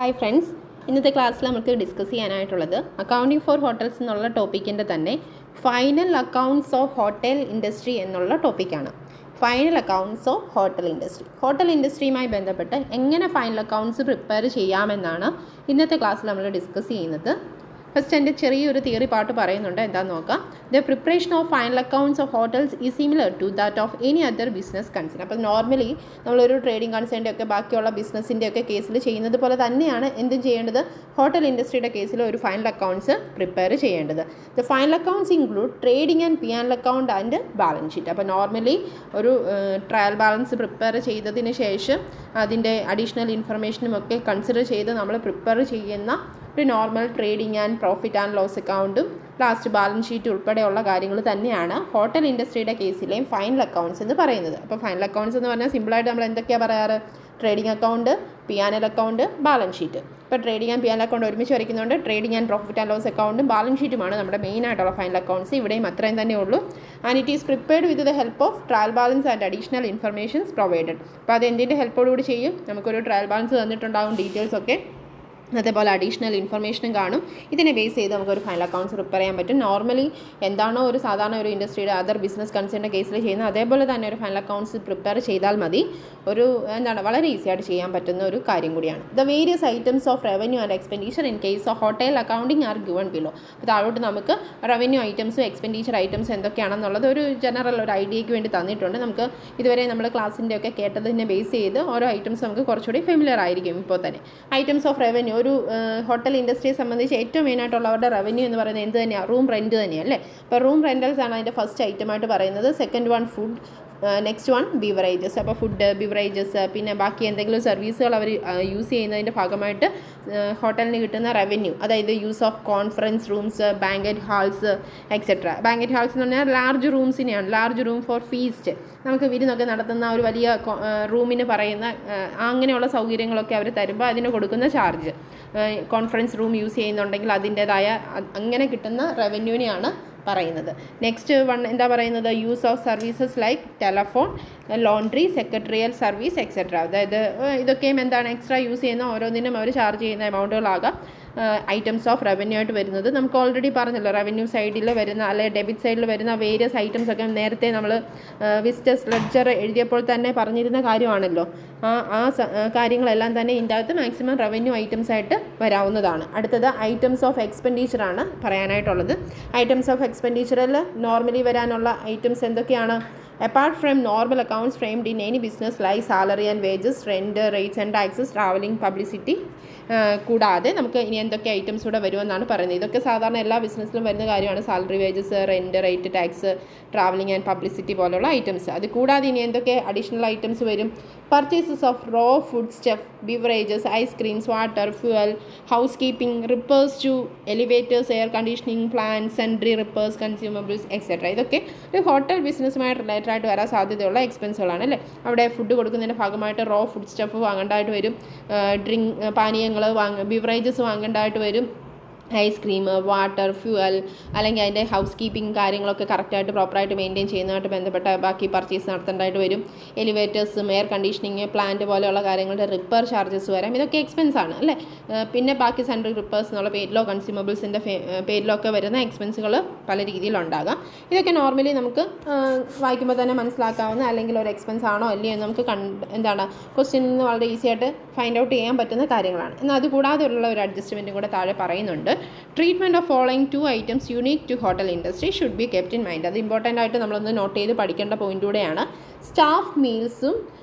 Hi friends, ഇന്നത്തെ ക്ലാസ്സിൽ നമുക്ക് ഡിസ്കസ് ചെയ്യാനായിട്ടുള്ളത് അക്കൗണ്ടിങ് ഫോർ ഹോട്ടൽസ് എന്നുള്ള ടോപ്പിക്കിൻ്റെ തന്നെ final accounts of hotel industry എന്നുള്ള ടോപ്പിക്കാണ്. ഫൈനൽ അക്കൗണ്ട്സ് ഓഫ് ഹോട്ടൽ ഇൻഡസ്ട്രിയുമായി ബന്ധപ്പെട്ട് എങ്ങനെ ഫൈനൽ അക്കൗണ്ട്സ് പ്രിപ്പയർ ചെയ്യാമെന്നാണ് ഇന്നത്തെ ക്ലാസ്സിൽ നമ്മൾ ഡിസ്കസ് ചെയ്യുന്നത്. ഫസ്റ്റ് എൻ്റെ ചെറിയൊരു തിയറി പാർട്ട് പറയുന്നുണ്ട്, എന്താണെന്ന് നോക്കാം. The preparation of final accounts of hotels is similar to that of any other business concern. അപ്പോൾ നോർമലി നമ്മളൊരു ട്രേഡിംഗ് കൺസേണിൻ്റെ ഒക്കെ ബാക്കിയുള്ള ബിസിനസ്സിൻ്റെ ഒക്കെ കേസിൽ ചെയ്യുന്നത് പോലെ തന്നെയാണ് എന്തും ചെയ്യേണ്ടത്, ഹോട്ടൽ ഇൻഡസ്ട്രിയുടെ കേസിൽ ഒരു ഫൈനൽ അക്കൗണ്ട്സ് പ്രിപ്പയർ ചെയ്യേണ്ടത്. The final accounts include trading and P&L account and balance sheet. അപ്പോൾ നോർമലി ഒരു ട്രയൽ ബാലൻസ് പ്രിപ്പയർ ചെയ്തതിന് ശേഷം അതിൻ്റെ അഡീഷണൽ ഇൻഫർമേഷനും ഒക്കെ കൺസിഡർ ചെയ്ത് നമ്മൾ പ്രിപ്പയർ ചെയ്യുന്ന ഒരു normal trading and profit and loss അക്കൗണ്ടും ലാസ്റ്റ് ബാലൻസ് ഷീറ്റ് ഉൾപ്പെടെയുള്ള കാര്യങ്ങൾ തന്നെയാണ് ഹോട്ടൽ ഇൻഡസ്ട്രിയുടെ കേസിലെയും ഫൈനൽ അക്കൗണ്ട്സ് എന്ന് പറയുന്നത്. അപ്പോൾ ഫൈനൽ അക്കൗണ്ട്സ് എന്ന് പറഞ്ഞാൽ സിമ്പിളായിട്ട് നമ്മൾ എന്തൊക്കെയാണ് പറയാറ്, trading account, P&L account, balance sheet. ഇപ്പോൾ ട്രേഡിംഗ് ആൻഡ് P&L അക്കൗണ്ട് ഒരുമിച്ച് വരയ്ക്കുന്നുണ്ട്. Trading and profit and loss അക്കൗണ്ടും ബാലൻസ് ഷീറ്റുമാണ് നമ്മുടെ മെയിൻ ആയിട്ടുള്ള ഫൈനൽ അക്കൗണ്ട്സ്. ഇവിടെയും അത്രയും തന്നെ ഉള്ളൂ. And it is prepared with the help of trial balance and additional informations provided. അപ്പോൾ അത് എന്തിൻ്റെ ഹെൽപ്പോടുകൂടി ചെയ്യും, നമുക്കൊരു ട്രയൽ ബാലൻസ് തന്നിട്ടുണ്ടാകും, ഡീറ്റെയിൽസ് ഒക്കെ, അതേപോലെ അഡീഷണൽ ഇൻഫർമേഷനും കാണും. ഇതിനെ ബേസ് ചെയ്ത് നമുക്കൊരു ഫൈനൽ അക്കൗണ്ട്സ് പ്രിപ്പയർ ചെയ്യാൻ പറ്റും. നോർമലി എന്താണോ ഒരു സാധാരണ ഒരു ഇൻഡസ്ട്രിയുടെ അതർ ബിസിനസ് കൺസേണിൻ്റെ കേസിൽ ചെയ്യുന്നത് അതേപോലെ തന്നെ ഒരു ഫൈനൽ അക്കൗണ്ട്സ് പ്രിപ്പയർ ചെയ്താൽ മതി. ഒരു വളരെ ഈസി ആയിട്ട് ചെയ്യാൻ പറ്റുന്ന ഒരു കാര്യം കൂടിയാണ്. The various items of revenue and expenditure in case of hotel accounting are given below. അപ്പോൾ താഴോട്ട് നമുക്ക് റവന്യൂ ഐറ്റംസും എക്സ്പെൻഡിച്ചർ ഐറ്റംസ് എന്തൊക്കെയാണെന്നുള്ളത് ഒരു ജനറൽ ഒരു ഐഡിയയ്ക്ക് വേണ്ടി തന്നിട്ടുണ്ട്. നമുക്ക് ഇതുവരെ നമ്മൾ ക്ലാസ്സിൻ്റെ ഒക്കെ കേട്ടതിനെ ബേസ് ചെയ്ത് ഓരോ ഐറ്റംസ് നമുക്ക് കുറച്ചുകൂടി ഫെമിലിയർ ആയിരിക്കും. ഇപ്പോൾ തന്നെ ഐറ്റംസ് ഓഫ് റവന്യൂ, ഒരു ഹോട്ടൽ ഇൻഡസ്ട്രിയെ സംബന്ധിച്ച് ഏറ്റവും മെയിനായിട്ടുള്ളവരുടെ റവന്യൂ എന്ന് പറയുന്നത് എന്ത് തന്നെയാണ്, റൂം റെൻറ്റ് തന്നെയാണ് അല്ലേ. അപ്പോൾ റൂം റെൻറ്റൽസ് ആണ് അതിൻ്റെ ഫസ്റ്റ് ഐറ്റമായിട്ട് പറയുന്നത്. Second one food, next one beverages. അപ്പോൾ ഫുഡ്, ബിവറേജസ്, പിന്നെ ബാക്കി എന്തെങ്കിലും സർവീസുകൾ അവർ യൂസ് ചെയ്യുന്നതിൻ്റെ ഭാഗമായിട്ട് ഹോട്ടലിന് കിട്ടുന്ന റവന്യൂ, അതായത് use of conference rooms, banquet halls etcetera. Banquet halls എന്ന് പറഞ്ഞാൽ ലാർജ് റൂംസിനെയാണ്, ലാർജ് റൂം ഫോർ ഫീസ്റ്റ്, നമുക്ക് വിരുന്നൊക്കെ നടത്തുന്ന ഒരു വലിയ റൂമിന് പറയുന്ന അങ്ങനെയുള്ള സൗകര്യങ്ങളൊക്കെ അവർ തരുമ്പോൾ അതിന് കൊടുക്കുന്ന ചാർജ്. കോൺഫറൻസ് റൂം യൂസ് ചെയ്യുന്നുണ്ടെങ്കിൽ അതിൻ്റേതായ അങ്ങനെ കിട്ടുന്ന റവന്യൂവിനെയാണ് പറയുന്നത്. നെക്സ്റ്റ് വൺ എന്താ പറയുന്നത്, use of services like telephone, laundry, secretarial service etcetera. അതായത് ഇതൊക്കെയും എന്താണ് എക്സ്ട്രാ യൂസ് ചെയ്യുന്ന ഓരോന്നിനും അവർ ചാർജ് ചെയ്യുന്ന എമൗണ്ടുകളാകാം ഐറ്റംസ് ഓഫ് റവന്യൂ ആയിട്ട് വരുന്നത്. നമുക്ക് ഓൾറെഡി പറഞ്ഞല്ലോ, റവന്യൂ സൈഡിൽ വരുന്ന അല്ലെങ്കിൽ ഡെബിറ്റ് സൈഡിൽ വരുന്ന വേരിയസ് ഐറ്റംസ് ഒക്കെ നേരത്തെ നമ്മൾ വിസിറ്റേഴ്സ് ലെഡ്ജർ എഴുതിയപ്പോൾ തന്നെ പറഞ്ഞിരുന്ന കാര്യമാണല്ലോ. ആ കാര്യങ്ങളെല്ലാം തന്നെ ഇതിൻ്റെ അകത്ത് മാക്സിമം റവന്യൂ ഐറ്റംസ് ആയിട്ട് വരാവുന്നതാണ്. അടുത്തത് ഐറ്റംസ് ഓഫ് എക്സ്പെൻഡിച്ചറാണ് പറയാനായിട്ടുള്ളത്. ഐറ്റംസ് ഓഫ് എക്സ്പെൻഡിച്ചറിൽ നോർമലി വരാനുള്ള ഐറ്റംസ് എന്തൊക്കെയാണ്, apart from normal accounts framed in any business like salary and wages, rent, rates and taxes, travelling, publicity, കൂടാതെ നമുക്ക് ഇനി എന്തൊക്കെ ഐറ്റംസ് കൂടെ വരുമെന്നാണ് പറയുന്നത്. ഇതൊക്കെ സാധാരണ എല്ലാ ബിസിനസ്സിലും വരുന്ന കാര്യമാണ്. Salary, wages, rent, rate, tax, travelling and publicity പോലുള്ള ഐറ്റംസ്. അത് കൂടാതെ ഇനി എന്തൊക്കെ അഡീഷണൽ ഐറ്റംസ് വരും, purchases of raw foodstuff, beverages, ice creams, water, fuel, housekeeping, repairs to elevators, air conditioning, plant, sundry repairs, consumables etcetera. ഇതൊക്കെ ഒരു hotel ബിസിനസ്സുമായിട്ട് related ആയിട്ട് വരാൻ സാധ്യതയുള്ള എക്സ്പെൻസുകളാണ് അല്ലേ. അവിടെ ഫുഡ് കൊടുക്കുന്നതിൻ്റെ ഭാഗമായിട്ട് റോ ഫുഡ് സ്റ്റഫ് വാങ്ങേണ്ടതായിട്ട് വരും, പാനീയങ്ങൾ ബിവറേജസ് വാങ്ങേണ്ടതായിട്ട് വരും, ഐസ്ക്രീം, വാട്ടർ, ഫ്യൂവൽ, അല്ലെങ്കിൽ അതിൻ്റെ ഹൗസ് കീപ്പിംഗ് കാര്യങ്ങളൊക്കെ കറക്റ്റായിട്ട് പ്രോപ്പറായിട്ട് മെയിൻറ്റെയിൻ ചെയ്യുന്നതായിട്ട് ബന്ധപ്പെട്ട ബാക്കി പർച്ചേസ് നടത്തേണ്ടതായിട്ട് വരും. എലിവേറ്റേഴ്സും എയർ കണ്ടീഷനിങ്, പ്ലാന്റ് പോലെയുള്ള കാര്യങ്ങളുടെ റിപ്പയർ ചാർജസ് വരാം. ഇതൊക്കെ എക്സ്പെൻസ് ആണ് അല്ലേ. പിന്നെ ബാക്കി സെൻട്രൽ റിപ്പേഴ്സ് എന്നുള്ള പേരിലോ കൺസ്യൂമബിൾസിൻ്റെ പേരിലോ ഒക്കെ വരുന്ന എക്സ്പെൻസുകൾ പല രീതിയിലുണ്ടാകാം. ഇതൊക്കെ നോർമലി നമുക്ക് വായിക്കുമ്പോൾ തന്നെ മനസ്സിലാക്കാവുന്ന അല്ലെങ്കിൽ ഒരു എക്സ്പെൻസ് ആണോ അല്ലയോ എന്ന് നമുക്ക് ക്വസ്റ്റ്യനിൽ നിന്ന് വളരെ ഈസി ആയിട്ട് ഫൈൻഡ് ഔട്ട് ചെയ്യാൻ പറ്റുന്ന കാര്യങ്ങളാണ്. എന്നാൽ അതുകൂടാതെയുള്ള ഒരു അഡ്ജസ്റ്റ്മെൻറ്റും കൂടെ താഴെ പറയുന്നുണ്ട്. Treatment of following 2 items unique to hotel industry should be kept in mind. അത് ഇമ്പോർട്ടൻ്റ് ആയിട്ട് നമ്മളൊന്ന് നോട്ട് ചെയ്ത് പഠിക്കേണ്ട പോയിൻ്റ് കൂടെയാണ്. സ്റ്റാഫ് മീൽസും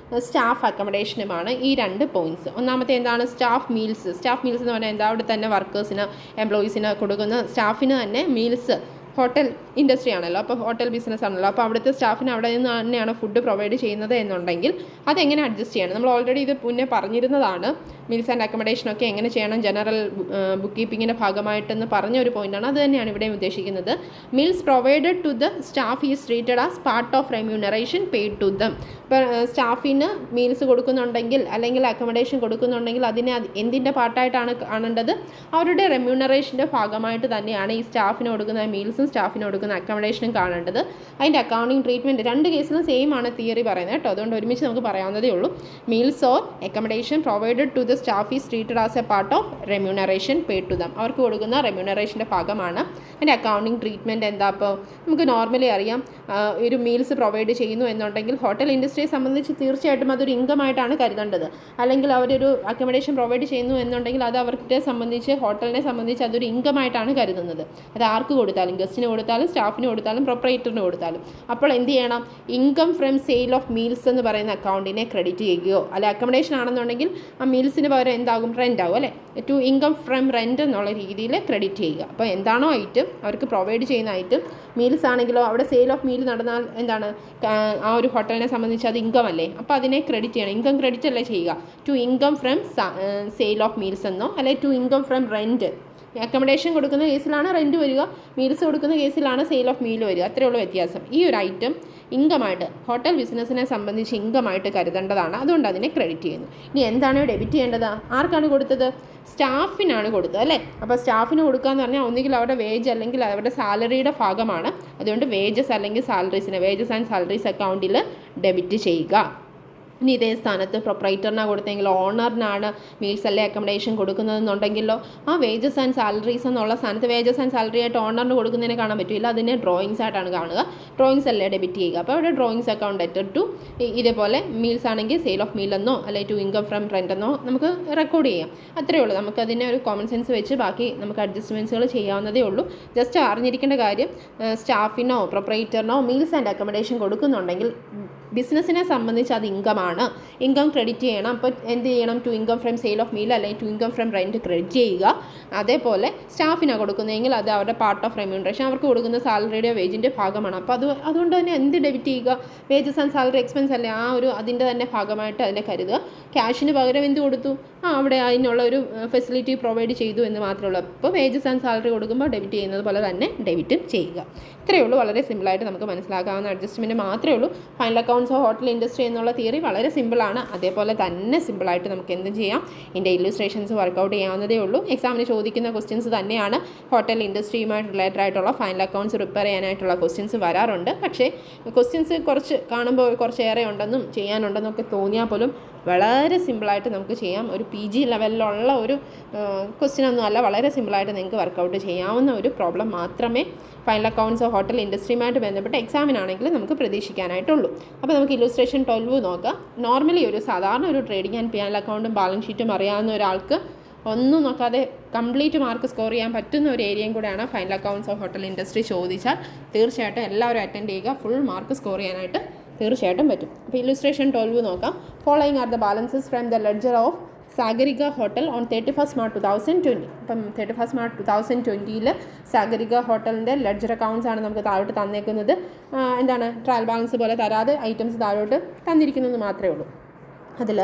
സ്റ്റാഫ് അക്കോമഡേഷനുമാണ് ഈ 2 പോയിൻറ്റ്സ്. ഒന്നാമത്തെ എന്താണ്, സ്റ്റാഫ് മീൽസ്. സ്റ്റാഫ് മീൽസ് എന്ന് പറഞ്ഞാൽ എന്താ, അവിടെ തന്നെ വർക്കേഴ്സിന്, എംപ്ലോയീസിന് കൊടുക്കുന്ന സ്റ്റാഫിന് തന്നെ മീൽസ്. ഹോട്ടൽ ഇൻഡസ്ട്രി ആണല്ലോ, അപ്പോൾ ഹോട്ടൽ ബിസിനസ് ആണല്ലോ, അപ്പോൾ അവിടുത്തെ സ്റ്റാഫിന് അവിടെ നിന്ന് തന്നെയാണ് ഫുഡ് പ്രൊവൈഡ് ചെയ്യുന്നത് എന്നുണ്ടെങ്കിൽ അതെങ്ങനെ അഡ്ജസ്റ്റ് ചെയ്യണം. നമ്മൾ ഓൾറെഡി ഇത് മുന്നേ പറഞ്ഞിരുന്നതാണ്. മീൽസ് ആൻഡ് അക്കോമഡേഷനൊക്കെ എങ്ങനെ ചെയ്യണം ജനറൽ ബുക്ക് കീപ്പിങ്ങിൻ്റെ ഭാഗമായിട്ടെന്ന് പറഞ്ഞ ഒരു പോയിൻ്റാണ്. അത് തന്നെയാണ് ഇവിടെയും ഉദ്ദേശിക്കുന്നത്. Meals provided to the staff is treated as part of remuneration paid to them. ഇപ്പോൾ സ്റ്റാഫിന് മീൽസ് കൊടുക്കുന്നുണ്ടെങ്കിൽ അല്ലെങ്കിൽ അക്കോമഡേഷൻ കൊടുക്കുന്നുണ്ടെങ്കിൽ അതിനെ എന്തിൻ്റെ പാർട്ടായിട്ടാണ് കാണേണ്ടത്, അവരുടെ റെമ്യൂണറേഷൻ്റെ ഭാഗമായിട്ട് തന്നെയാണ് ഈ സ്റ്റാഫിന് കൊടുക്കുന്ന മീൽസും സ്റ്റാഫിന് കൊടുക്കുന്ന കൊടുക്കുന്ന അക്കോമഡേഷനും കാണേണ്ടത്. അതിൻ്റെ അക്കൗണ്ടിങ് ട്രീറ്റ്മെൻറ്റ് 2 കേസിലും സെയിം ആണ് തിയറി പറയുന്നത് കേട്ടോ. അതുകൊണ്ട് ഒരുമിച്ച് നമുക്ക് പറയാവുന്നതേ ഉള്ളൂ. Meals or accommodation provided to the staff is treated as a part of remuneration paid to them. അവർക്ക് കൊടുക്കുന്ന റെമ്യൂണറേഷൻ്റെ ഭാഗമാണ്. അതിൻ്റെ അക്കൗണ്ടിങ് ട്രീറ്റ്മെൻറ്റ് എന്താ? അപ്പോൾ നമുക്ക് നോർമലി അറിയാം, ഒരു മീൽസ് പ്രൊവൈഡ് ചെയ്യുന്നു എന്നുണ്ടെങ്കിൽ ഹോട്ടൽ ഇൻഡസ്ട്രിയെ സംബന്ധിച്ച് തീർച്ചയായിട്ടും അതൊരു ഇൻകമായിട്ടാണ് കരുതേണ്ടത്. അല്ലെങ്കിൽ അവരൊരു അക്കോമഡേഷൻ പ്രൊവൈഡ് ചെയ്യുന്നു എന്നുണ്ടെങ്കിൽ അത് അവരുടെ സംബന്ധിച്ച്, ഹോട്ടലിനെ സംബന്ധിച്ച് അതൊരു ഇൻകമായിട്ടാണ് കരുതുന്നത്. അത് ആർക്ക് കൊടുത്താലും, ഗസ്റ്റിന് കൊടുത്താലും സ്റ്റാഫിന് കൊടുത്താലും പ്രൊപ്പറേറ്ററിന് കൊടുത്താലും. അപ്പോൾ എന്ത് ചെയ്യണം? Income from sale of meals എന്ന് പറയുന്ന അക്കൗണ്ടിനെ ക്രെഡിറ്റ് ചെയ്യുകയോ, അല്ലെ അക്കോമഡേഷൻ ആണെന്നുണ്ടെങ്കിൽ ആ മീൽസിന് പകരം എന്താകും? റെൻ്റ് ആകും അല്ലേ? ടു ഇൻകം ഫ്രം റെൻ്റ് എന്നുള്ള രീതിയിൽ ക്രെഡിറ്റ് ചെയ്യുക. അപ്പോൾ എന്താണോ ഐറ്റം അവർക്ക് പ്രൊവൈഡ് ചെയ്യുന്ന ഐറ്റം, മീൽസ് ആണെങ്കിലോ അവിടെ സെയിൽ ഓഫ് മീൽ നടന്നാൽ എന്താണ്, ആ ഒരു ഹോട്ടലിനെ സംബന്ധിച്ച് അത് ഇൻകം അല്ലേ? അപ്പോൾ അതിനെ ക്രെഡിറ്റ് ചെയ്യണം. ഇൻകം ക്രെഡിറ്റ് അല്ലേ ചെയ്യുക? To income from sale of meals എന്നോ അല്ലെ to income from rent. Accommodation കൊടുക്കുന്ന കേസിലാണ് റെൻറ്റ് വരിക, മീൽസ് കൊടുക്കുന്ന കേസിലാണ് സെയിൽ ഓഫ് മീൽ വരിക. അത്രയേ ഉള്ളൂ വ്യത്യാസം. ഈ ഒരു ഐറ്റം ഇൻകമായിട്ട്, ഹോട്ടൽ ബിസിനസ്സിനെ സംബന്ധിച്ച് ഇൻകമായിട്ട് കരുതേണ്ടതാണ്. അതുകൊണ്ട് അതിനെ ക്രെഡിറ്റ് ചെയ്യുന്നു. ഇനി എന്താണ് ഡെബിറ്റ് ചെയ്യേണ്ടത്? ആർക്കാണ് കൊടുത്തത്? സ്റ്റാഫിനാണ് കൊടുത്തത് അല്ലേ? അപ്പോൾ സ്റ്റാഫിന് കൊടുക്കുക എന്ന് പറഞ്ഞാൽ ഒന്നുകിൽ അവരുടെ വേജ് അല്ലെങ്കിൽ അവരുടെ സാലറിയുടെ ഭാഗമാണ്. അതുകൊണ്ട് വേജസ് അല്ലെങ്കിൽ സാലറീസിനെ, വേജസ് ആൻഡ് സാലറീസ് അക്കൗണ്ടിൽ ഡെബിറ്റ് ചെയ്യുക. ഇനി ഇതേ സ്ഥാനത്ത് പ്രൊപ്പറേറ്ററിനാണ് കൊടുത്തെങ്കിൽ, ഓണറിനാണ് മീൽസ് അല്ലെ അക്കോമഡേഷൻ കൊടുക്കുന്നതെന്നുണ്ടെങ്കിലോ ആ വേജസ് ആൻഡ് സാലറീസ് എന്നുള്ള സ്ഥാനത്ത് വേജസ് ആൻഡ് സാലറി ആയിട്ട് ഓണറിന് കൊടുക്കുന്നതിനെ കാണാൻ പറ്റില്ല. അതിനെ ഡ്രോയിങ്സ് ആയിട്ടാണ് കാണുക. ഡ്രോയിങ്സ് അല്ലേ ഡെബിറ്റ് ചെയ്യുക. അപ്പോൾ അവിടെ ഡ്രോയിങ്സ് അക്കൗണ്ട് അറ്റർ ടു, ഇതേപോലെ മീൽസ് ആണെങ്കിൽ സെയിൽ ഓഫ് മീൽ എന്നോ അല്ലെങ്കിൽ ടു ഇൻകം ഫ്രം റെൻ്റ് എന്നോ നമുക്ക് റെക്കോർഡ് ചെയ്യാം. അത്രയേ ഉള്ളൂ. നമുക്കതിനെ ഒരു കോമൺ സെൻസ് വെച്ച് ബാക്കി നമുക്ക് അഡ്ജസ്റ്റ്മെൻറ്റ്സുകൾ ചെയ്യാവുന്നതേ ഉള്ളൂ. ജസ്റ്റ് അറിഞ്ഞിരിക്കേണ്ട കാര്യം, സ്റ്റാഫിനോ പ്രൊപ്പറേറ്ററിനോ മീൽസ് ആൻഡ് അക്കോമഡേഷൻ കൊടുക്കുന്നുണ്ടെങ്കിൽ ബിസിനസ്സിനെ സംബന്ധിച്ച് അത് ഇൻകമാണ്. ഇൻകം ക്രെഡിറ്റ് ചെയ്യണം. അപ്പോൾ എന്ത് ചെയ്യണം? To income from sale of meal അല്ലെങ്കിൽ to income from rent credit ചെയ്യുക. അതേപോലെ സ്റ്റാഫിനാണ് കൊടുക്കുന്നതെങ്കിൽ അത് അവരുടെ പാർട്ട് ഓഫ് റെമ്യൂണറേഷൻ, അവർക്ക് കൊടുക്കുന്ന സാലറിയുടെ വേജിൻ്റെ ഭാഗമാണ്. അപ്പോൾ അതുകൊണ്ട് തന്നെ എന്ത് ഡെബിറ്റ് ചെയ്യുക? വേജസ് ആൻഡ് സാലറി എക്സ്പെൻസ് അല്ലേ, ആ ഒരു അതിൻ്റെ തന്നെ ഭാഗമായിട്ട് അതിനെ കരുതുക. ക്യാഷിന് പകരം എന്ത് കൊടുത്തു? അവിടെ അതിനുള്ള ഒരു ഫെസിലിറ്റി പ്രൊവൈഡ് ചെയ്തു എന്ന് മാത്രമേ ഉള്ളൂ. അപ്പോൾ വേജസ് ആൻഡ് സാലറി കൊടുക്കുമ്പോൾ ഡെബിറ്റ് ചെയ്യുന്നത് പോലെ തന്നെ ഡെബിറ്റും ചെയ്യുക. ഇത്രയേ ഉള്ളൂ. വളരെ സിമ്പിളായിട്ട് നമുക്ക് മനസ്സിലാക്കാവുന്ന അഡ്ജസ്റ്റ്മെൻറ്റ് മാത്രമേ ഉള്ളൂ. Final accounts of hotel industry എന്നുള്ള തിയറി വളരെ സിമ്പിളാണ്. അതേപോലെ തന്നെ സിമ്പിളായിട്ട് നമുക്ക് എന്തും ചെയ്യാം, ഇതിൻ്റെ ഇല്ലുസ്ട്രേഷൻസ് വർക്കൗട്ട് ചെയ്യാവുന്നതേ ഉള്ളൂ. എക്സാമിന് ചോദിക്കുന്ന ക്വസ്റ്റ്യൻസ് തന്നെയാണ്. ഹോട്ടൽ ഇൻഡസ്ട്രിയുമായിട്ട് റിലേറ്റഡ് ആയിട്ടുള്ള ഫൈനൽ അക്കൗണ്ട്സ് പ്രിപ്പയർ ചെയ്യാനായിട്ടുള്ള ക്വസ്റ്റ്യൻസ് വരാറുണ്ട്. പക്ഷേ ക്വസ്റ്റ്യൻസ് കുറച്ച് കാണുമ്പോൾ കുറച്ചേറെ ഉണ്ടെന്നും ചെയ്യാനുണ്ടെന്നും ഒക്കെ തോന്നിയാൽ പോലും വളരെ സിമ്പിളായിട്ട് നമുക്ക് ചെയ്യാം. ഒരു PG ലെവലിലുള്ള ഒരു ക്വസ്റ്റ്യനൊന്നും അല്ല. വളരെ സിമ്പിളായിട്ട് നിങ്ങൾക്ക് വർക്കൗട്ട് ചെയ്യാവുന്ന ഒരു പ്രോബ്ലം മാത്രമേ ഫൈനൽ അക്കൗണ്ട്സ് ഓഫ് ഹോട്ടൽ ഇൻഡസ്ട്രിയുമായിട്ട് ബന്ധപ്പെട്ട എക്സാമിനാണെങ്കിൽ നമുക്ക് പ്രതീക്ഷിക്കാനായിട്ടുള്ളൂ. അപ്പോൾ നമുക്ക് ഇല്ലുസ്ട്രേഷൻ 12 നോക്കാം. നോർമലി ഒരു സാധാരണ ഒരു ട്രേഡിംഗ് ആൻഡ് P&L അക്കൗണ്ടും ബാലൻസ് ഷീറ്റും അറിയാവുന്ന ഒരാൾക്ക് ഒന്നും നോക്കാതെ കംപ്ലീറ്റ് മാർക്ക് സ്കോർ ചെയ്യാൻ പറ്റുന്ന ഒരു ഏരിയയും കൂടെയാണ് final accounts of hotel industry. ചോദിച്ചാൽ തീർച്ചയായിട്ടും എല്ലാവരും അറ്റൻഡ് ചെയ്യുക. ഫുൾ മാർക്ക് സ്കോർ ചെയ്യാനായിട്ട് തീർച്ചയായിട്ടും പറ്റും. അപ്പോൾ ഇല്ലുസ്ട്രേഷൻ 12 നോക്കാം. Following are the balances from the ledger of Sagarika hotel on 31st March 2020. അപ്പം 31st March 2020 സാഗരിക ഹോട്ടലിൻ്റെ ലെഡ്ജർ അക്കൗണ്ട്സ് ആണ് നമുക്ക് താഴോട്ട് തന്നേക്കുന്നത്. എന്താണ്, ട്രയൽ ബാലൻസ് പോലെ തരാതെ ഐറ്റംസ് താഴോട്ട് തന്നിരിക്കുന്നത് മാത്രമേ ഉള്ളൂ. അതിൽ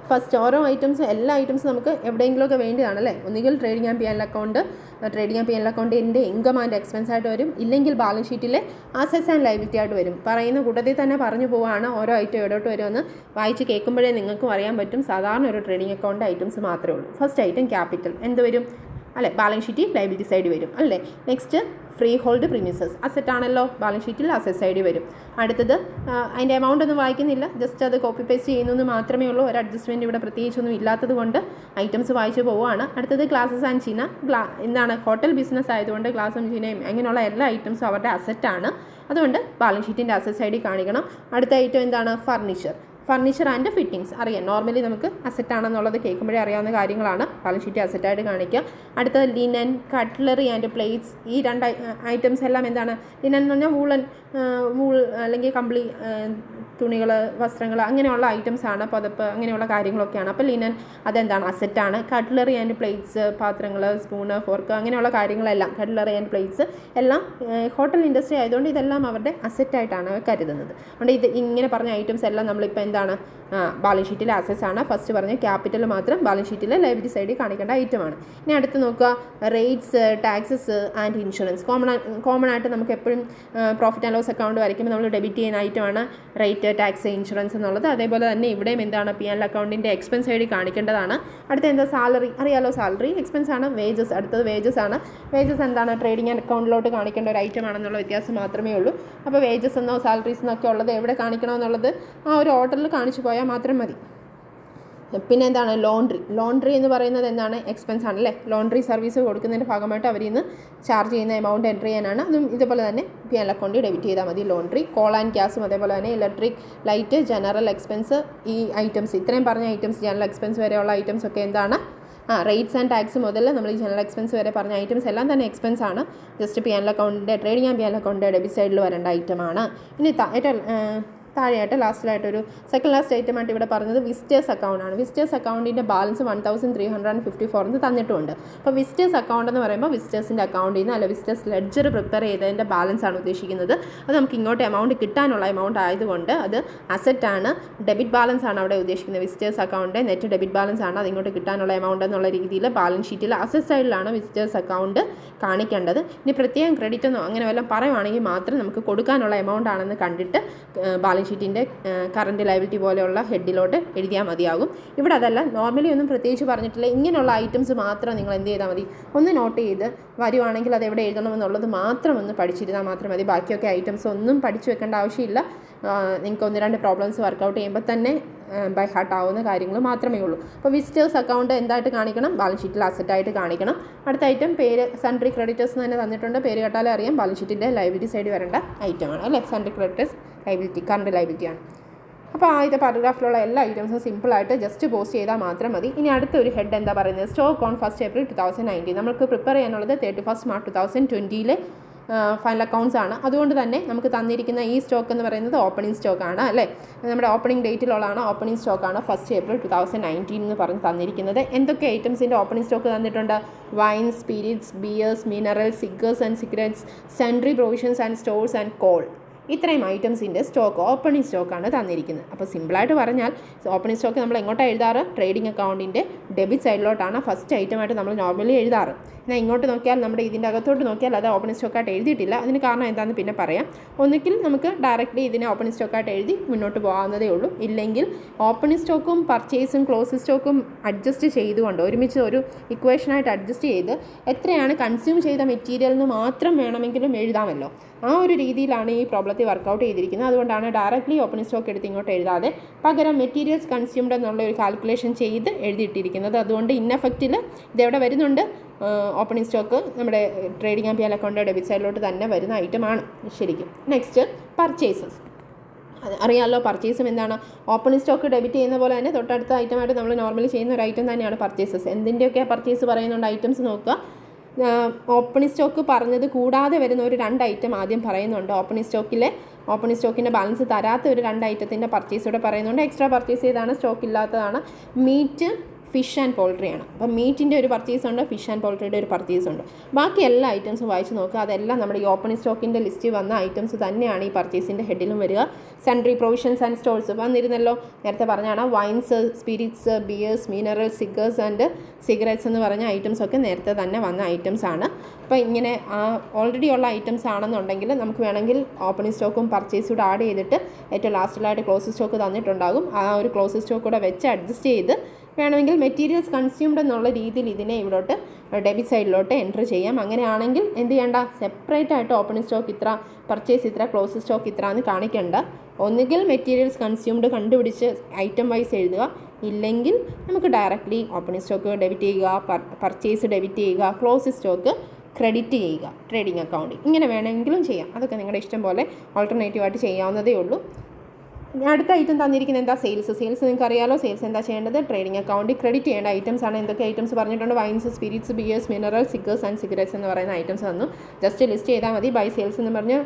ഫസ്റ്റ് ഓരോ ഐറ്റംസും, എല്ലാ ഐറ്റംസും നമുക്ക് എവിടെയെങ്കിലുമൊക്കെ വേണ്ടിയതാണല്ലേ. ഒന്നുകിൽ ട്രേഡിംഗ് ആൻഡ് P&L അക്കൗണ്ടിൻ്റെ ഇൻകം ആൻഡ് എക്സ്പെൻസ് ആയിട്ട് വരും, ഇല്ലെങ്കിൽ ബാലൻസ് ഷീറ്റിലെ അസറ്റ്സ് ആൻഡ് ലയബിലിറ്റി ആയിട്ട് വരും. പറയുന്ന കൂട്ടത്തിൽ തന്നെ പറഞ്ഞു പോവുകയാണ് ഓരോ ഐറ്റം എവിടോട്ട് വരുമെന്ന്. വായിച്ച് കേൾക്കുമ്പോഴേ നിങ്ങൾക്കും അറിയാൻ പറ്റും. സാധാരണ ഒരു ട്രേഡിംഗ് അക്കൗണ്ട് ഐറ്റംസ് മാത്രമേ ഉള്ളൂ. ഫസ്റ്റ് ഐറ്റം ക്യാപിറ്റൽ എന്ത് വരും അല്ലേ, ബാലൻസ് ഷീറ്റിൽ ലയബിലിറ്റി സൈഡ് വരും അല്ലേ. നെക്സ്റ്റ് ഫ്രീ ഹോൾഡ് പ്രീമിസസ്, അസറ്റ് ആണല്ലോ, ബാലൻസ് ഷീറ്റിൽ അസറ്റ് സൈഡ് വരും. അടുത്തത് അതിൻ്റെ എമൗണ്ട് ഒന്നും വായിക്കുന്നില്ല, ജസ്റ്റ് അത് കോപ്പി പേസ്റ്റ് ചെയ്യുന്നതെന്ന് മാത്രമേ ഉള്ളൂ. ഒരു അഡ്ജസ്റ്റ്മെൻറ്റ് ഇവിടെ പ്രത്യേകിച്ചൊന്നും ഇല്ലാത്തത് കൊണ്ട് ഐറ്റംസ് വായിച്ച് പോവുകയാണ്. അടുത്തത് ഗ്ലാസസ് ആൻഡ് ചീന. എന്താണ്, ഹോട്ടൽ ബിസിനസ് ആയതുകൊണ്ട് ഗ്ലാസും ചീനയും അങ്ങനെയുള്ള എല്ലാ ഐറ്റംസും അവരുടെ അസറ്റാണ്. അതുകൊണ്ട് ബാലൻസ് ഷീറ്റിൻ്റെ അസറ്റ് സൈഡിൽ കാണിക്കണം. അടുത്ത ഐറ്റം എന്താണ്, ഫർണിച്ചർ ആൻഡ് ഫിറ്റിങ്സ്. അറിയാം, നോർമലി നമുക്ക് അസറ്റ് ആണെന്നുള്ളത് കേൾക്കുമ്പോഴേ അറിയാവുന്ന കാര്യങ്ങളാണ്. ബാലൻസ് ഷീറ്റ് അസറ്റായിട്ട് കാണിക്കുക. അടുത്ത ലിനൻ, കട്ട്ലറി ആൻഡ് പ്ലേറ്റ്സ്. ഈ രണ്ട് ഐറ്റംസ് എല്ലാം എന്താണ്, ലിനൻ എന്ന് പറഞ്ഞാൽ വൂൾ അല്ലെങ്കിൽ കമ്പിളി തുണികൾ, വസ്ത്രങ്ങൾ, അങ്ങനെയുള്ള ഐറ്റംസ് ആണ്. പുതപ്പ്, അങ്ങനെയുള്ള കാര്യങ്ങളൊക്കെയാണ്. അപ്പോൾ ലിനൻ അതെന്താണ്, അസറ്റാണ്. കട്ട്ലറി ആൻഡ് പ്ലേറ്റ്സ്, പാത്രങ്ങൾ, സ്പൂണ്, ഫോർക്ക്, അങ്ങനെയുള്ള കാര്യങ്ങളെല്ലാം, കട്ട്ലറി ആൻഡ് പ്ലേറ്റ്സ് എല്ലാം ഹോട്ടൽ ഇൻഡസ്ട്രി ആയതുകൊണ്ട് ഇതെല്ലാം അവരുടെ അസറ്റായിട്ടാണ് കരുതുന്നത്. അതുകൊണ്ട് ഇത് ഇങ്ങനെ പറഞ്ഞ ഐറ്റംസ് എല്ലാം നമ്മളിപ്പോൾ എന്താണ് ബാലൻസ് ഷീറ്റിലെ അസറ്റ്സ് ആണ്. ഫസ്റ്റ് പറഞ്ഞ ക്യാപിറ്റൽ മാത്രം ബാലൻസ് ഷീറ്റിലെ ലയബിലിറ്റി സൈഡിൽ കാണിക്കേണ്ട ഐറ്റമാണ്. ഇനി അടുത്ത് നോക്കുക, rates, taxes and insurance. Common ആയിട്ട് നമുക്ക് എപ്പോഴും പ്രോഫിറ്റ് ആൻഡ് ലോസ് അക്കൗണ്ട് വരയ്ക്കുമ്പോൾ നമ്മൾ ഡെബിറ്റ് ചെയ്യുന്ന ഐറ്റമാണ് റേറ്റ്, ടാക്സ്, ഇൻഷുറൻസ് എന്നുള്ളത്. അതേപോലെ തന്നെ ഇവിടെയും എന്താണ് പി ആൻഡ് അക്കൗണ്ടിൻ്റെ എക്സ്പെൻസ് സൈഡിൽ കാണിക്കേണ്ടതാണ്. അടുത്ത എന്താ, സാലറി. അറിയാലോ, സാലറി എക്സ്പെൻസ് ആണ്. വേജസ്, അടുത്തത് വേജസ് ആണ്. വേജസ് എന്താണ് ട്രേഡിംഗ് ആൻഡ് അക്കൗണ്ടിലോട്ട് കാണിക്കേണ്ട ഒരു ഐറ്റം ആണെന്നുള്ള വ്യത്യാസം മാത്രമേ ഉള്ളൂ. അപ്പോൾ വേജസ് എന്നോ സാലറീസ് എന്നൊക്കെ ഉള്ളത് എവിടെ കാണിക്കണമെന്നുള്ളത് ആ ഒരു ഓർഡറിൽ കാണിച്ചു പോയാൽ മാത്രം മതി. പിന്നെ എന്താണ് ലോണ്ട്രി എന്ന് പറയുന്നത് എന്താണ്, എക്സ്പെൻസ് ആണല്ലേ. ലോണ്ട്രി സർവീസ് കൊടുക്കുന്നതിൻ്റെ ഭാഗമായിട്ട് അവരിൽ നിന്ന് ചാർജ് ചെയ്യുന്ന എമൗണ്ട് എൻട്രി ചെയ്യാനാണ്. അതും ഇതുപോലെ തന്നെ പി എൽ അക്കൗണ്ടിൽ ഡെബിറ്റ് ചെയ്താൽ മതി. ലോണ്ട്രി, കോൾ ആൻഡ് ഗ്യാസും അതേപോലെ തന്നെ ഇലക്ട്രിക്, ലൈറ്റ്, ജനറൽ എക്സ്പെൻസ്, ഈ ഐറ്റംസ്, ഇത്രയും പറഞ്ഞ ഐറ്റംസ്, ജനറൽ എക്സ്പെൻസ് വരെയുള്ള ഐറ്റംസ് ഒക്കെ എന്താണ്, റേറ്റ്സ് ആൻഡ് ടാക്സ് മുതൽ നമ്മൾ ഈ ജനറൽ എക്സ്പെൻസ് വരെ പറഞ്ഞ ഐറ്റംസ് എല്ലാം തന്നെ എക്സ്പെൻസ് ആണ്. ജസ്റ്റ് പി എൽ അക്കൗണ്ടിൻ്റെ ട്രേഡിംഗ് ആൻഡ് പി എൽ അക്കൗണ്ടിൻ്റെ ഡെബിറ്റ് സൈഡിൽ വരേണ്ട ഐറ്റമാണ്. ഇനി ഏറ്റവും താഴെയായിട്ട് ലാസ്റ്റിലായിട്ടൊരു സെക്കൻഡ് ലാസ്റ്റ് ഐറ്റമായിട്ട് ഇവിടെ പറഞ്ഞത് വിസിറ്റേഴ്സ് അക്കൗണ്ടാണ്. വിസിറ്റേഴ്സ് അക്കൗണ്ടിൻ്റെ ബാലൻസ് 1354 എന്ന് തന്നിട്ടുമുണ്ട്. അപ്പോൾ വിസിറ്റേഴ്സ് അക്കൗണ്ട് എന്ന് പറയുമ്പോൾ വിസിറ്റേഴ്സിൻ്റെ അക്കൗണ്ടിൽ നിന്ന് അല്ല വിസിറ്റേഴ്സ് ലെഡ്ജർ പ്രിപ്പയർ ചെയ്തതിൻ്റെ ബാലൻസ് ആണ് ഉദ്ദേശിക്കുന്നത്. അത് നമുക്ക് ഇങ്ങോട്ട് എമൗണ്ട് കിട്ടാനുള്ള എമൗണ്ട് ആയതുകൊണ്ട് അത് അസറ്റാണ്, ഡെബിറ്റ് ബാലൻസ് ആണ് അവിടെ ഉദ്ദേശിക്കുന്നത്. വിസിറ്റേഴ്സ് അക്കൗണ്ടിൻ്റെ നെറ്റ് ഡെബിറ്റ് ബാലൻസ് ആണ് അതിങ്ങോട്ട് കിട്ടാനുള്ള എമൗണ്ട് എന്നുള്ള രീതിയിൽ ബാലൻസ് ഷീറ്റിൽ അസറ്റ് സൈഡിലാണ് വിസിറ്റേഴ്സ് അക്കൗണ്ട് കാണിക്കേണ്ടത്. ഇനി പ്രത്യേകം ക്രെഡിറ്റ് എന്നോ അങ്ങനെ വല്ലതും പറയുവാണെങ്കിൽ മാത്രം നമുക്ക് കൊടുക്കാനുള്ള എമൗണ്ട് ആണെന്ന് കണ്ടിട്ട് ബാലൻസ് ഷീറ്റിൻ്റെ കറണ്ട് ലയബിലിറ്റി പോലെയുള്ള ഹെഡിലോട്ട് എഴുതിയാൽ മതിയാകും. ഇവിടെ അതല്ല, നോർമലി ഒന്നും പ്രത്യേകിച്ച് പറഞ്ഞിട്ടില്ല. ഇങ്ങനെയുള്ള ഐറ്റംസ് മാത്രം നിങ്ങൾ എന്ത് ചെയ്താൽ മതി, ഒന്ന് നോട്ട് ചെയ്ത് വരുവാണെങ്കിൽ അത് എവിടെ എഴുതണമെന്നുള്ളത് മാത്രം ഒന്ന് പഠിച്ചിരുന്നാൽ മാത്രം മതി. ബാക്കിയൊക്കെ ഐറ്റംസ് ഒന്നും പഠിച്ചു വെക്കേണ്ട ആവശ്യമില്ല. നിങ്ങൾക്ക് 1-2 പ്രോബ്ലംസ് വർക്കൗട്ട് ചെയ്യുമ്പോൾ തന്നെ ബൈ ഹാർട്ട് ആവുന്ന കാര്യങ്ങൾ മാത്രമേ ഉള്ളൂ. അപ്പോൾ വിസിറ്റേഴ്സ് അക്കൗണ്ട് എന്തായിട്ട് കാണിക്കണം, ബാലൻസ് ഷീറ്റിൽ അസറ്റായിട്ട് കാണിക്കണം. അടുത്ത ഐറ്റം പേര്, സൺട്രി ക്രെഡിറ്റേഴ്സ് തന്നെ തന്നിട്ടുണ്ട്. പേര് കേട്ടാലേ അറിയാം ബാലൻസ് ഷീറ്റിൻ്റെ ലയബിലിറ്റി സൈഡ് വരേണ്ട ഐറ്റമാണ് അല്ലേ. സൺട്രി ക്രെഡിറ്റേഴ്സ് ലയബിലിറ്റി, കറണ്ട് ലയബിലിറ്റിയാണ്. അപ്പോൾ ആദ്യത്തെ പാരഗ്രാഫിലുള്ള എല്ലാ ഐറ്റംസും സിമ്പിളായിട്ട് ജസ്റ്റ് പോസ്റ്റ് ചെയ്താൽ മാത്രം മതി. ഇനി അടുത്തൊരു ഹെഡ് എന്താ പറയുന്നത്, സ്റ്റോക്ക് ഓൺ 1 April 2019. നമുക്ക് പ്രിപ്പയർ ചെയ്യാനുള്ളത് 31 March 2020 ഫൈനൽ അക്കൗണ്ട്സ് ആണ്. അതുകൊണ്ട് തന്നെ നമുക്ക് തന്നിരിക്കുന്ന ഈ സ്റ്റോക്ക് എന്ന് പറയുന്നത് ഓപ്പണിംഗ് സ്റ്റോക്കാണ് അല്ലേ. നമ്മുടെ ഓപ്പണിംഗ് ഡേറ്റിലുള്ളതാണ്, ഓപ്പണിംഗ് സ്റ്റോക്കാണ് 1 April 2019 എന്ന് പറഞ്ഞ് തന്നിരിക്കുന്നത്. എന്തൊക്കെ ഐറ്റംസിൻ്റെ ഓപ്പണിംഗ് സ്റ്റോക്ക് തന്നിട്ടുണ്ട്, wines, spirits, beers, minerals, cigars and cigarettes, sundry provisions and stores and coal. ഇത്രയും ഐറ്റംസിൻ്റെ സ്റ്റോക്ക്, ഓപ്പണിംഗ് സ്റ്റോക്കാണ് തന്നിരിക്കുന്നത്. അപ്പോൾ സിമ്പിളായിട്ട് പറഞ്ഞാൽ ഓപ്പണിംഗ് സ്റ്റോക്ക് നമ്മൾ എങ്ങോട്ടാണ് എഴുതാറ്, ട്രേഡിംഗ് അക്കൗണ്ടിൻ്റെ ഡെബിറ്റ് സൈഡിലോട്ടാണ് ഫസ്റ്റ് ഐറ്റമായിട്ട് നമ്മൾ നോർമലി എഴുതാറ്. എന്നാൽ ഇങ്ങോട്ട് നോക്കിയാൽ നമ്മുടെ ഇതിൻ്റെ അകത്തോട്ട് നോക്കിയാൽ അത് ഓപ്പണിംഗ് സ്റ്റോക്കായിട്ട് എഴുതിയിട്ടില്ല. അതിന് കാരണം എന്താണെന്ന് പിന്നെ പറയാം. ഒന്നുകിൽ നമുക്ക് ഡയറക്റ്റ്ലി ഇതിനെ ഓപ്പണിംഗ് സ്റ്റോക്കായിട്ട് എഴുതി മുന്നോട്ട് പോകാവുന്നതേ ഉള്ളൂ. ഇല്ലെങ്കിൽ ഓപ്പണിംഗ് സ്റ്റോക്കും പർച്ചേസും ക്ലോസിംഗ് സ്റ്റോക്കും അഡ്ജസ്റ്റ് ചെയ്തുകൊണ്ട് ഒരുമിച്ച് ഒരു ഇക്വേഷനായിട്ട് അഡ്ജസ്റ്റ് ചെയ്ത് എത്രയാണ് കൺസ്യൂം ചെയ്ത മെറ്റീരിയൽ എന്ന് മാത്രം വേണമെങ്കിലും എഴുതാമല്ലോ. ആ ഒരു രീതിയിലാണ് ഈ പ്രോബ്ലത്തിൽ വർക്കൗട്ട് ചെയ്തിരിക്കുന്നത്. അതുകൊണ്ടാണ് ഡയറക്റ്റ്ലി ഓപ്പണിംഗ് സ്റ്റോക്ക് എടുത്ത് ഇങ്ങോട്ട് എഴുതാതെ പകരം മെറ്റീരിയൽസ് കൺസ്യൂംഡ് എന്നുള്ള ഒരു കാൽക്കുലേഷൻ ചെയ്ത് എഴുതിയിട്ടിരിക്കുന്നത്. അതുകൊണ്ട് ഇൻ എഫക്റ്റിൽ ഇതെവിടെ വരുന്നുണ്ട്, ഓപ്പണിംഗ് സ്റ്റോക്ക് നമ്മുടെ trading and P L account debit സൈഡിലോട്ട് തന്നെ വരുന്ന ഐറ്റമാണ് ശരിക്കും. Next purchases. അറിയാമല്ലോ, പർച്ചേസും എന്താണ്, ഓപ്പണിംഗ് സ്റ്റോക്ക് ഡെബിറ്റ് ചെയ്യുന്ന പോലെ തന്നെ തൊട്ടടുത്ത ഐറ്റമായിട്ട് നമ്മൾ നോർമലി ചെയ്യുന്ന ഒരു ഐറ്റം തന്നെയാണ് പർച്ചേസസ്. എന്തിൻ്റെയൊക്കെ പർച്ചേസ് പറയുന്നുണ്ട് ഐറ്റംസ് നോക്കുക. ഓപ്പണിംഗ് സ്റ്റോക്ക് പറഞ്ഞത് കൂടാതെ വരുന്ന ഒരു 2 ഐറ്റം ആദ്യം പറയുന്നുണ്ട്. ഓപ്പണിംഗ് സ്റ്റോക്കിൻ്റെ ബാലൻസ് തരാത്ത ഒരു 2 ഐറ്റത്തിൻ്റെ പർച്ചേസ് ഇവിടെ പറയുന്നുണ്ട്. എക്സ്ട്രാ പർച്ചേസ് ചെയ്താണ്, സ്റ്റോക്ക് ഇല്ലാത്തതാണ്. മീറ്റ്, ഫിഷ് ആൻഡ് പോൾട്രി ആണ്. അപ്പം മീറ്റിൻ്റെ ഒരു പർച്ചേസ് ഉണ്ട്, ഫിഷ് ആൻഡ് പോൾട്രിയുടെ ഒരു പർച്ചേസ് ഉണ്ട്. ബാക്കി എല്ലാ ഐറ്റംസും വായിച്ച് നോക്കുക. അതെല്ലാം നമ്മുടെ ഈ ഓപ്പണിംഗ് സ്റ്റോക്കിൻ്റെ ലിസ്റ്റിൽ വന്ന ഐറ്റംസ് തന്നെയാണ് ഈ പർച്ചേസിൻ്റെ ഹെഡിലും വരിക. സൺട്രി പ്രൊവിഷൻസ് ആൻഡ് സ്റ്റോർസ് വന്നിരുന്നല്ലോ, നേരത്തെ പറഞ്ഞാണ്. Wines, spirits, beers, minerals, cigars and cigarettes എന്ന് പറഞ്ഞ ഐറ്റംസൊക്കെ നേരത്തെ തന്നെ വന്ന ഐറ്റംസ് ആണ്. അപ്പോൾ ഇങ്ങനെ ഓൾറെഡി ഉള്ള ഐറ്റംസ് ആണെന്നുണ്ടെങ്കിൽ നമുക്ക് വേണമെങ്കിൽ ഓപ്പണിംഗ് സ്റ്റോക്കും പർച്ചേസും കൂടെ ആഡ് ചെയ്തിട്ട് ഏറ്റവും ലാസ്റ്റിലായിട്ട് ക്ലോസ് സ്റ്റോക്ക് തന്നിട്ടുണ്ടാകും. ആ ഒരു ക്ലോസ് സ്റ്റോക്ക് കൂടെ വെച്ച് അഡ്ജസ്റ്റ് ചെയ്ത് വേണമെങ്കിൽ മെറ്റീരിയൽസ് കൺസ്യൂംഡ് എന്നുള്ള രീതിയിൽ ഇതിനെ ഇവിടോട്ട് ഡെബിറ്റ് സൈഡിലോട്ട് എൻട്രി ചെയ്യാം. അങ്ങനെയാണെങ്കിൽ എന്ത് ചെയ്യേണ്ട, സെപ്പറേറ്റ് ആയിട്ട് ഓപ്പണിംഗ് സ്റ്റോക്ക് ഇത്ര, പർച്ചേസ് ഇത്ര, ക്ലോസ് സ്റ്റോക്ക് ഇത്ര എന്ന് കാണിക്കേണ്ട. ഒന്നുകിൽ മെറ്റീരിയൽസ് കൺസ്യൂംഡ് കണ്ടുപിടിച്ച് ഐറ്റം വൈസ് എഴുതുക, ഇല്ലെങ്കിൽ നമുക്ക് ഡയറക്റ്റ്ലി ഓപ്പണിംഗ് സ്റ്റോക്ക് ഡെബിറ്റ് ചെയ്യുക, പർച്ചേസ് ഡെബിറ്റ് ചെയ്യുക, ക്ലോസ് സ്റ്റോക്ക് ക്രെഡിറ്റ് ചെയ്യുക ട്രേഡിംഗ് അക്കൗണ്ടിൽ. ഇങ്ങനെ വേണമെങ്കിലും ചെയ്യാം. അതൊക്കെ നിങ്ങളുടെ ഇഷ്ടം പോലെ ഓൾട്ടർനേറ്റീവായിട്ട് ചെയ്യാവുന്നതേ ഉള്ളൂ. അടുത്ത ഐറ്റം തന്നിരിക്കുന്നത് എന്താ, സെയിൽസ്. നിങ്ങൾക്ക് അറിയാലോ, സെയിൽസ് എന്താ ചെയ്യേണ്ടത്, ട്രേഡിംഗ് അക്കൗണ്ടിൽ ക്രെഡിറ്റ് ചെയ്യേണ്ട ഐറ്റംസ് ആണ്. എന്തൊക്കെ ഐറ്റംസ് പറഞ്ഞിട്ടുണ്ട്, wines, spirits, beers, mineral, cigars and cigarettes എന്ന് പറയുന്ന ഐറ്റംസ് തന്നു. ജസ്റ്റ് ലിസ്റ്റ് ചെയ്താൽ മതി. ബൈ സെയിൽസ് എന്ന് പറഞ്ഞ്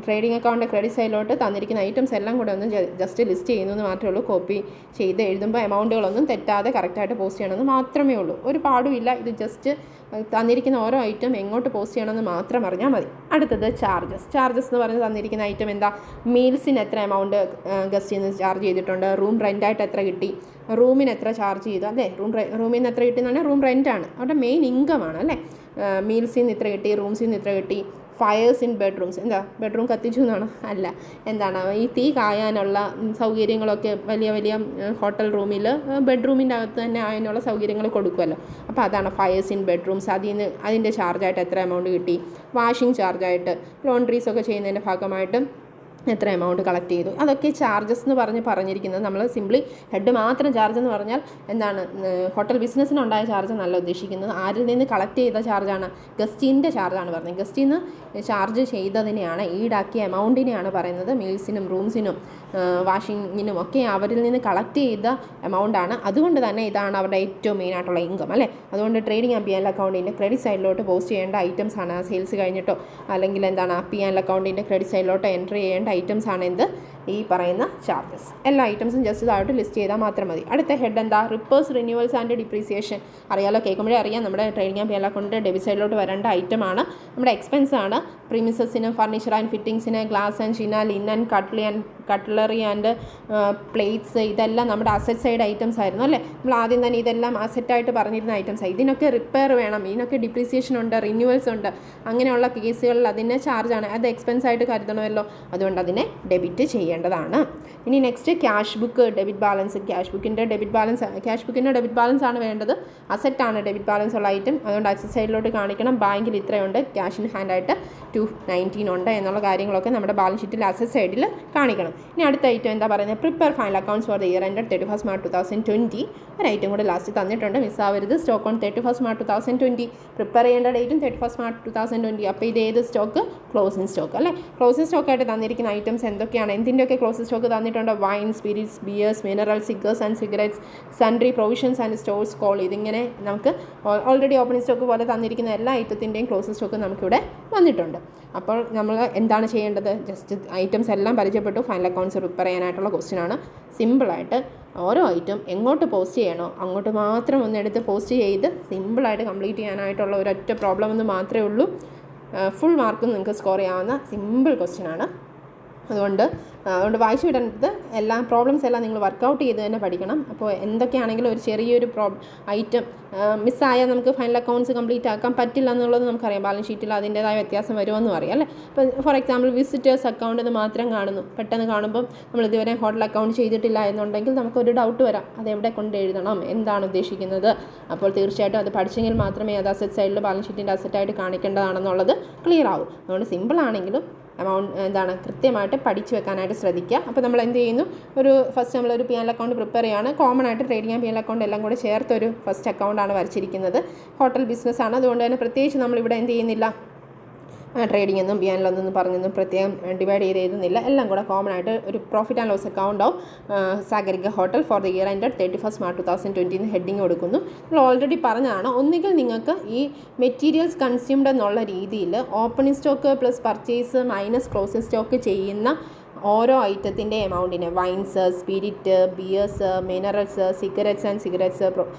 ട്രേഡിംഗ് അക്കൗണ്ട് ക്രെഡിറ്റ് സൈഡിലോട്ട് തന്നിരിക്കുന്ന ഐറ്റംസ് എല്ലാം കൂടെ ഒന്ന് ജസ്റ്റ് ലിസ്റ്റ് ചെയ്യുന്നതെന്ന് മാത്രമേ ഉള്ളൂ. കോപ്പി ചെയ്ത് എഴുതുമ്പോൾ എമൗണ്ടുകളൊന്നും തെറ്റാതെ കറക്റ്റായിട്ട് പോസ്റ്റ് ചെയ്യണമെന്ന് മാത്രമേ ഉള്ളൂ. ഒരു പാടുമില്ല. ഇത് ജസ്റ്റ് തന്നിരിക്കുന്ന ഓരോ ഐറ്റം എങ്ങോട്ട് പോസ്റ്റ് ചെയ്യണമെന്ന് മാത്രം അറിഞ്ഞാൽ മതി. അടുത്തത് ചാർജസ് എന്ന് പറഞ്ഞ് തന്നിരിക്കുന്ന ഐറ്റം എന്താ? മീൽസിന് എത്ര എമൗണ്ട് ഗസ്റ്റിൽ നിന്ന് ചാർജ് ചെയ്തിട്ടുണ്ട്, റൂം റെൻ്റായിട്ട് എത്ര കിട്ടി, റൂമിന് എത്ര ചാർജ് ചെയ്തു, അല്ലേ? റൂമിൽ നിന്ന് എത്ര കിട്ടി എന്ന് പറഞ്ഞാൽ റൂം റെൻ്റാണ്, അവരുടെ മെയിൻ ഇൻകമാണ്, അല്ലേ? മീൽസിൽ നിന്ന് ഇത്ര കിട്ടി, റൂംസിൽ നിന്ന് ഇത്ര കിട്ടി, ഫയേഴ്സ് ഇൻ ബെഡ്റൂംസ്, എന്താ ബെഡ്റൂം കത്തിച്ചു എന്നാണ്? അല്ല, എന്താണ് ഈ തീ കായാനുള്ള സൗകര്യങ്ങളൊക്കെ വലിയ വലിയ ഹോട്ടൽ റൂമിൽ ബെഡ്റൂമിൻ്റെ അകത്ത് തന്നെ അതിനുള്ള സൗകര്യങ്ങൾ കൊടുക്കുമല്ലോ. അപ്പോൾ അതാണ് ഫയേഴ്സ് ഇൻ ബെഡ്റൂംസ്. അതിൻ്റെ ചാർജായിട്ട് എത്ര എമൗണ്ട് കിട്ടി, വാഷിംഗ് ചാർജായിട്ട്, ലോണ്ട്രീസൊക്കെ ചെയ്യുന്നതിൻ്റെ ഭാഗമായിട്ട് എത്ര എമൗണ്ട് കളക്ട് ചെയ്തു, അതൊക്കെ ചാർജസ് എന്ന് പറഞ്ഞിരിക്കുന്നത്. നമ്മൾ സിംപ്ലി ഹെഡ് മാത്രം ചാർജ് എന്ന് പറഞ്ഞാൽ എന്താണ്? ഹോട്ടൽ ബിസിനസ്സിനുണ്ടായ ചാർജ് എന്നല്ല ഉദ്ദേശിക്കുന്നത്. ആരിൽ നിന്ന് കളക്ട് ചെയ്ത ചാർജാണ്? ഗസ്റ്റിൻ്റെ ചാർജാണ് പറഞ്ഞത്. ഗസ്റ്റിൽ നിന്ന് ചാർജ് ചെയ്തതിനെയാണ്, ഈടാക്കിയ എമൗണ്ടിനെയാണ് പറയുന്നത്. മീൽസിനും റൂംസിനും വാഷിങ്ങിനും ഒക്കെ അവരിൽ നിന്ന് കളക്ട് ചെയ്ത എമൗണ്ടാണ്. അതുകൊണ്ട് തന്നെ ഇതാണ് അവരുടെ ഏറ്റവും മെയിനായിട്ടുള്ള ഇൻകം, അല്ലേ? അതുകൊണ്ട് ട്രേഡിംഗ് ആൻഡ് പി&എൽ അക്കൗണ്ടിൻ്റെ ക്രെഡിറ്റ് സൈഡിലോട്ട് പോസ്റ്റ് ചെയ്യേണ്ട ഐറ്റംസ് ആണ്. സെയിൽസ് കഴിഞ്ഞിട്ടോ അല്ലെങ്കിൽ എന്താണ് പി&എൽ അക്കൗണ്ടിൻ്റെ ക്രെഡിറ്റ് സൈഡിലോട്ട് എൻട്രി ചെയ്യേണ്ട ഐറ്റംസ് ആണ് എന്ത്? ഈ പറയുന്ന ചാർജസ്. എല്ലാ ഐറ്റംസും ജസ്റ്റ് ഇതായിട്ട് ലിസ്റ്റ് ചെയ്താൽ മാത്രം മതി. അടുത്ത ഹെഡ് എന്താ? Repairs, renewals and depreciation. അറിയാലോ, കേൾക്കുമ്പോഴേ അറിയാം, നമ്മുടെ ട്രേഡിംഗ് ആൻഡ് പി&എൽ അക്കൗണ്ടിൻ്റെ ഡെബിറ്റ് സൈഡിലോട്ട് വരേണ്ട ഐറ്റമാണ്. നമ്മുടെ എക്സ്പെൻസ് ആണ്. പ്രീമിസസിന്, ഫർണിച്ചർ ആൻഡ് ഫിറ്റിംഗ്സിന്, glass and china, linen, cutlery and plates, ഇതെല്ലാം നമ്മുടെ അസറ്റ് സൈഡ് ഐറ്റംസ് ആയിരുന്നു, അല്ലേ? നമ്മൾ ആദ്യം തന്നെ ഇതെല്ലാം അസറ്റായിട്ട് പറഞ്ഞിരുന്ന ഐറ്റംസ്. ഇതിനൊക്കെ റിപ്പയർ വേണം, ഇതിനൊക്കെ ഡിപ്രീസിയേഷൻ ഉണ്ട്, റിന്യൂവൽസ് ഉണ്ട്. അങ്ങനെയുള്ള കേസുകളിൽ അതിന് ചാർജാണ്, അത് എക്സ്പെൻസ് ആയിട്ട് കരുതണമല്ലോ. അതുകൊണ്ട് അതിനെ ഡെബിറ്റ് ചെയ്യേണ്ടതാണ്. ഇനി next cash book, debit balance. Cash ബുക്കിൻ്റെ ഡെബിറ്റ് ബാലൻസ് ആണ് വേണ്ടത്. അസറ്റാണ് ഡെബിറ്റ് ബാലൻസ് ഉള്ള ഐറ്റം. അതുകൊണ്ട് അസറ്റ് സൈഡിലോട്ട് കാണിക്കണം. ബാങ്കിൽ ഇത്രയുണ്ട്, ക്യാഷ് ഇൻ ഹാൻഡായിട്ട് 219 ഉണ്ട് എന്നുള്ള കാര്യങ്ങളൊക്കെ നമ്മുടെ ബാലൻസ് ഷീറ്റിൽ അസറ്റ് സൈഡിൽ കാണിക്കണം. ഇനി അടുത്ത ഐറ്റം എന്താ പറയുന്നത്? Prepare final accounts for the year ended 31st March 2020. ഒരു ഐറ്റം കൂടെ ലാസ്റ്റ് തന്നിട്ടുണ്ട്, മിസ്സാവരുത്. Stock on 31st March 2020. Prepare ചെയ്യേണ്ട ഡേറ്റും 31st March 2020. അപ്പോൾ ഇത് ഏത് സ്റ്റോക്ക്? ക്ലോസിംഗ് സ്റ്റോക്ക്, അല്ലേ? ക്ലോസിംഗ് സ്റ്റോക്കായിട്ട് തന്നിരിക്കുന്ന ഐറ്റംസ് എന്തൊക്കെയാണ്? എന്തിൻ്റെയൊക്കെ ക്ലോസിംഗ് സ്റ്റോക്ക് തന്നിട്ടുണ്ട്? Wine, spirits, beers, mineral, cigars and cigarettes, sundry provisions and stores, coal. ഇതിങ്ങനെ നമുക്ക് ഓൾറെഡി ഓപ്പണിംഗ് സ്റ്റോക്ക് പോലെ തന്നിരിക്കുന്ന എല്ലാ ഐറ്റത്തിൻ്റെയും ക്ലോസിംഗ് സ്റ്റോക്ക് നമുക്കിവിടെ വന്നിട്ടുണ്ട്. അപ്പോൾ നമ്മൾ എന്താണ് ചെയ്യേണ്ടത്? ജസ്റ്റ് ഐറ്റംസ് എല്ലാം പരിചയപ്പെട്ടു. ഫൈനൽ അക്കൗണ്ട്സ് പ്രിപ്പയർ ചെയ്യാനായിട്ടുള്ള ക്വസ്റ്റ്യനാണ്. സിമ്പിളായിട്ട് ഓരോ ഐറ്റം എങ്ങോട്ട് പോസ്റ്റ് ചെയ്യണോ അങ്ങോട്ട് മാത്രം ഒന്നെടുത്ത് പോസ്റ്റ് ചെയ്ത് സിമ്പിളായിട്ട് കംപ്ലീറ്റ് ചെയ്യാനായിട്ടുള്ള ഒരൊറ്റ പ്രോബ്ലം എന്ന് മാത്രമേ ഉള്ളൂ. ഫുൾ മാർക്കും നിങ്ങൾക്ക് സ്കോർ ചെയ്യാവുന്ന സിമ്പിൾ ക്വസ്റ്റ്യനാണ്. അതുകൊണ്ട് വായിച്ചു വിടേണ്ടത് എല്ലാ പ്രോബ്ലംസ് എല്ലാം നിങ്ങൾ വർക്കൗട്ട് ചെയ്ത് തന്നെ പഠിക്കണം. അപ്പോൾ എന്തൊക്കെയാണെങ്കിലും ഒരു ചെറിയൊരു ഐറ്റം മിസ്സായാൽ നമുക്ക് ഫൈനൽ അക്കൗണ്ട്സ് കംപ്ലീറ്റ് ആക്കാൻ പറ്റില്ല എന്നുള്ളത് നമുക്കറിയാം. ബാലൻസ് ഷീറ്റിൽ അതിൻ്റേതായ വ്യത്യാസം വരുമെന്നും അറിയാം, അല്ലേ? ഇപ്പോൾ ഫോർ എക്സാമ്പിൾ വിസിറ്റേഴ്സ് അക്കൗണ്ട് എന്ന് മാത്രം കാണുന്നു. പെട്ടെന്ന് കാണുമ്പം നമ്മൾ ഇതുവരെ ഹോട്ടൽ അക്കൗണ്ട് ചെയ്തിട്ടില്ല എന്നുണ്ടെങ്കിൽ നമുക്കൊരു ഡൗട്ട് വരാം, അതെവിടെ കൊണ്ട് എഴുതണം, എന്താണ് ഉദ്ദേശിക്കുന്നത്. അപ്പോൾ തീർച്ചയായിട്ടും അത് പഠിച്ചെങ്കിൽ മാത്രമേ അത് അസറ്റ് സൈഡിൽ ബാലൻസ് ഷീറ്റിൻ്റെ അസറ്റായിട്ട് കാണിക്കേണ്ടതാണെന്നുള്ളത് ക്ലിയർ ആവും. അതുകൊണ്ട് സിമ്പിളാണെങ്കിലും എന്താണ് കൃത്യമായിട്ട് പഠിച്ചു വെക്കാനായിട്ട് ശ്രദ്ധിക്കുക. അപ്പോൾ നമ്മൾ എന്ത് ചെയ്യുന്നു? ഫസ്റ്റ് നമ്മളൊരു പി&എൽ അക്കൗണ്ട് പ്രിപ്പയർ ചെയ്യുകയാണ്. കോമൺ ആയിട്ട് ട്രേഡിംഗ് ആൻഡ് പി&എൽ അക്കൗണ്ട് എല്ലാം കൂടെ ചേർത്തൊരു ഫസ്റ്റ് അക്കൗണ്ടാണ് വരച്ചിരിക്കുന്നത്. ഹോട്ടൽ ബിസിനസ്സാണ്, അതുകൊണ്ട് തന്നെ പ്രത്യേകിച്ച് നമ്മളിവിടെ എന്ത് ചെയ്യുന്നില്ല, ട്രേഡിംഗ് എന്നും പി&എൽ എന്നും പറഞ്ഞൊന്നും പ്രത്യേകം ഡിവൈഡ് ചെയ്ത് എഴുതുന്നില്ല. എല്ലാം കൂടെ കോമൺ ആയിട്ട് ഒരു profit and loss account of Sagarika hotel for the year ended 31st March 2020 എന്ന് ഹെഡിങ് കൊടുക്കുന്നു. നമ്മൾ ഓൾറെഡി പറഞ്ഞതാണ്, ഒന്നുകിൽ നിങ്ങൾക്ക് ഈ മെറ്റീരിയൽസ് കൺസ്യൂംഡ് എന്നുള്ള രീതിയിൽ opening stock plus purchase minus closing stock ചെയ്യുന്ന ഓരോ ഐറ്റത്തിൻ്റെ എമൗണ്ടിനെ, wines, spirit, beers, minerals, cigars and